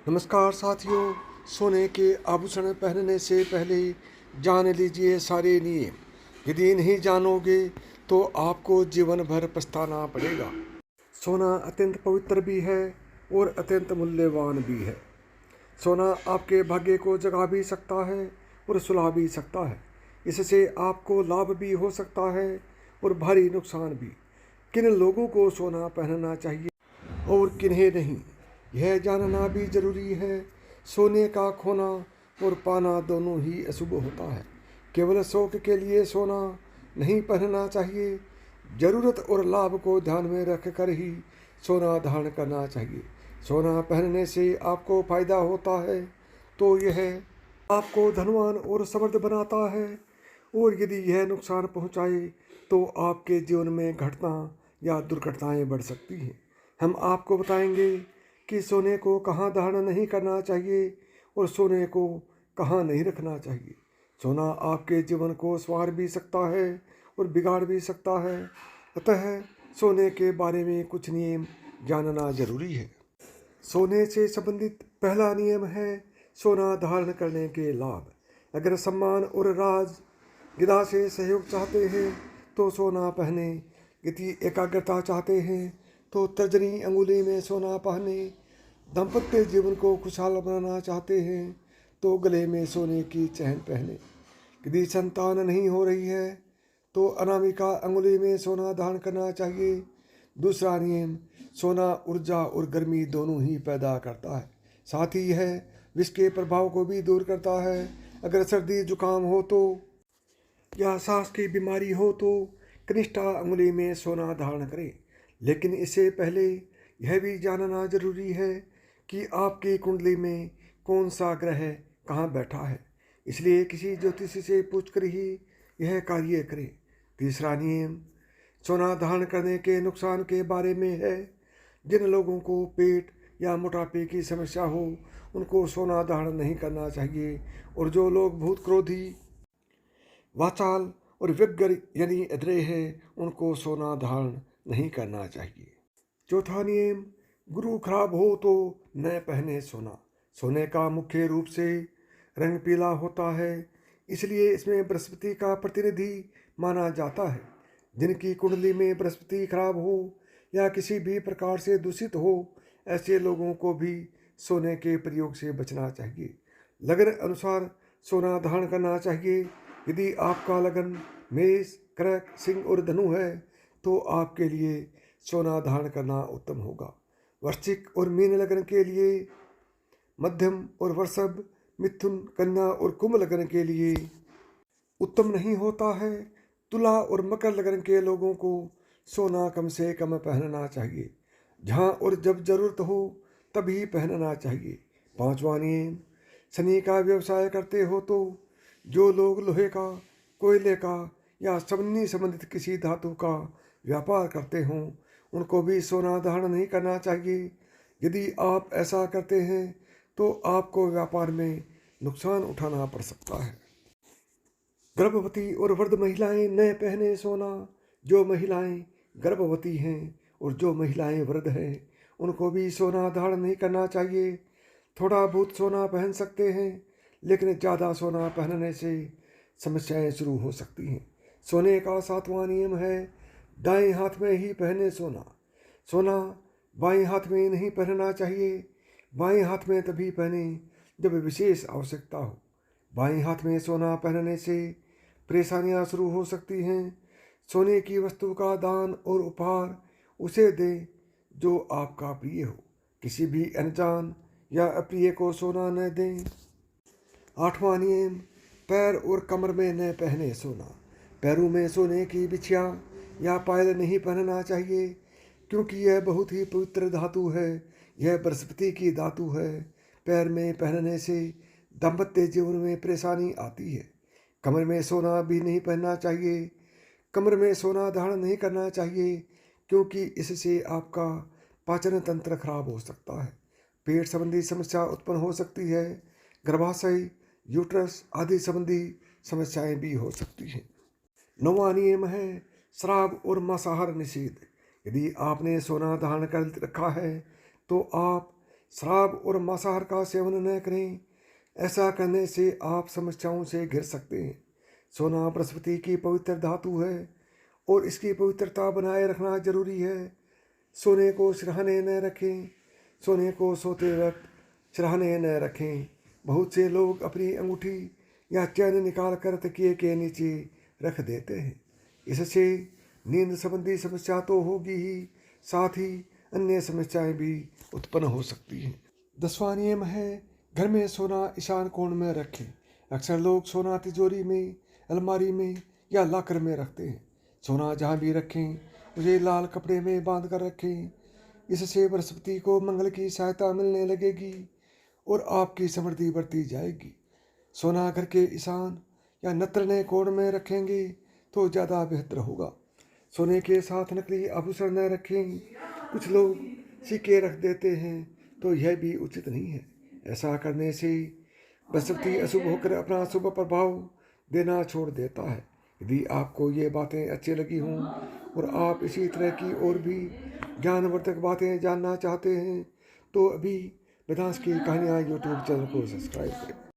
नमस्कार साथियों। सोने के आभूषण पहनने से पहले जान लीजिए सारे नियम। यदि नहीं जानोगे तो आपको जीवन भर पछताना पड़ेगा। सोना अत्यंत पवित्र भी है और अत्यंत मूल्यवान भी है। सोना आपके भाग्य को जगा भी सकता है और सुला भी सकता है। इससे आपको लाभ भी हो सकता है और भारी नुकसान भी। किन लोगों को सोना पहनना चाहिए और किन्हें नहीं, यह जानना भी जरूरी है। सोने का खोना और पाना दोनों ही अशुभ होता है। केवल शौक के लिए सोना नहीं पहनना चाहिए। जरूरत और लाभ को ध्यान में रखकर ही सोना धारण करना चाहिए। सोना पहनने से आपको फायदा होता है तो यह आपको धनवान और समृद्ध बनाता है, और यदि यह नुकसान पहुंचाए तो आपके जीवन में घटना या दुर्घटनाएं बढ़ सकती हैं। हम आपको बताएंगे कि सोने को कहाँ धारण नहीं करना चाहिए और सोने को कहाँ नहीं रखना चाहिए। सोना आपके जीवन को संवार भी सकता है और बिगाड़ भी सकता है, अतः सोने के बारे में कुछ नियम जानना जरूरी है। सोने से संबंधित पहला नियम है सोना धारण करने के लाभ। अगर सम्मान और राज गिरा से सहयोग चाहते हैं तो सोना पहने। यदि एकाग्रता चाहते हैं तो तर्जनी अंगुली में सोना पहने। दाम्पत्य जीवन को खुशहाल बनाना चाहते हैं तो गले में सोने की चैन पहने। यदि संतान नहीं हो रही है तो अनामिका अंगुली में सोना धारण करना चाहिए। दूसरा नियम, सोना ऊर्जा और गर्मी दोनों ही पैदा करता है, साथ ही यह विष के प्रभाव को भी दूर करता है। अगर सर्दी जुकाम हो तो या सांस की बीमारी हो तो कनिष्ठा अंगुली में सोना धारण करें। लेकिन इससे पहले यह भी जानना जरूरी है कि आपकी कुंडली में कौन सा ग्रह कहाँ बैठा है, इसलिए किसी ज्योतिषी से पूछकर ही यह कार्य करें। तीसरा नियम सोना धारण करने के नुकसान के बारे में है। जिन लोगों को पेट या मोटापे की समस्या हो उनको सोना धारण नहीं करना चाहिए, और जो लोग भूत क्रोधी वाचाल और व्यग्र यानी अधरे हैं उनको सोना धारण नहीं करना चाहिए। चौथा नियम, गुरु खराब हो तो न पहने सोना। सोने का मुख्य रूप से रंग पीला होता है, इसलिए इसमें बृहस्पति का प्रतिनिधि माना जाता है। जिनकी कुंडली में बृहस्पति खराब हो या किसी भी प्रकार से दूषित हो, ऐसे लोगों को भी सोने के प्रयोग से बचना चाहिए। लगन अनुसार सोना धारण करना चाहिए। यदि आपका लगन मेष, कर्क, सिंह और धनु है तो आपके लिए सोना धारण करना उत्तम होगा। वृश्चिक और मीन लगन के लिए मध्यम और वृषभ, मिथुन, कन्या और कुंभ लगन के लिए उत्तम नहीं होता है। तुला और मकर लगन के लोगों को सोना कम से कम पहनना चाहिए। जहाँ और जब जरूरत हो तभी पहनना चाहिए। पांचवा नियम, शनि का व्यवसाय करते हो तो जो लोग लोहे का, कोयले का या शनि संबंधित किसी धातु का व्यापार करते हों उनको भी सोना धारण नहीं करना चाहिए। यदि आप ऐसा करते हैं तो आपको व्यापार में नुकसान उठाना पड़ सकता है। गर्भवती और वृद्ध महिलाएं न पहने सोना। जो महिलाएं गर्भवती हैं और जो महिलाएं वृद्ध हैं उनको भी सोना धारण नहीं करना चाहिए। थोड़ा बहुत सोना पहन सकते हैं, लेकिन ज़्यादा सोना पहनने से समस्याएं शुरू हो सकती हैं। सोने का सातवां नियम है दाएं हाथ में ही पहने सोना। सोना बाएं हाथ में नहीं पहनना चाहिए। बाएं हाथ में तभी पहने जब विशेष आवश्यकता हो। बाएं हाथ में सोना पहनने से परेशानियां शुरू हो सकती हैं। सोने की वस्तु का दान और उपहार उसे दें जो आपका प्रिय हो। किसी भी अनजान या अप्रिय को सोना न दें। आठवां नियम, पैर और कमर में न पहने सोना। पैरों में सोने की बिछिया या पायल नहीं पहनना चाहिए, क्योंकि यह बहुत ही पवित्र धातु है। यह बृहस्पति की धातु है। पैर में पहनने से दाम्पत्य जीवन में परेशानी आती है। कमर में सोना भी नहीं पहनना चाहिए। कमर में सोना धारण नहीं करना चाहिए, क्योंकि इससे आपका पाचन तंत्र खराब हो सकता है। पेट संबंधी समस्या उत्पन्न हो सकती है। गर्भाशय, यूट्रस आदि संबंधी समस्याएं भी हो सकती हैं। नौवां नियम है शराब और मांसाहार निषेध। यदि आपने सोना धारण कर रखा है तो आप शराब और मांसाहार का सेवन न करें। ऐसा करने से आप समस्याओं से घिर सकते हैं। सोना बृहस्पति की पवित्र धातु है और इसकी पवित्रता बनाए रखना जरूरी है। सोने को सिरहाने न रखें। सोने को सोते वक्त सिरहाने न रखें। बहुत से लोग अपनी अंगूठी या चैन निकाल कर तकिए के नीचे रख देते हैं। इससे नींद संबंधी समस्या तो होगी ही, साथ ही अन्य समस्याएं भी उत्पन्न हो सकती हैं। 10वां नियम है घर में सोना ईशान कोण में रखें। अक्सर लोग सोना तिजोरी में, अलमारी में या लॉकर में रखते हैं। सोना जहाँ भी रखें उसे लाल कपड़े में बांध कर रखें। इससे बृहस्पति को मंगल की सहायता मिलने लगेगी और आपकी समृद्धि बढ़ती जाएगी। सोना घर के ईशान या नतरने कोण में रखेंगे तो ज़्यादा बेहतर होगा। सोने के साथ नकली आभूषण न रखें। कुछ लोग सिक्के रख देते हैं तो यह भी उचित नहीं है। ऐसा करने से बृहस्पति अशुभ होकर अपना शुभ प्रभाव देना छोड़ देता है। यदि आपको ये बातें अच्छी लगी हों और आप इसी तरह की और भी ज्ञानवर्धक बातें जानना चाहते हैं तो अभी वेदांश की कहानियाँ यूट्यूब चैनल को सब्सक्राइब करें।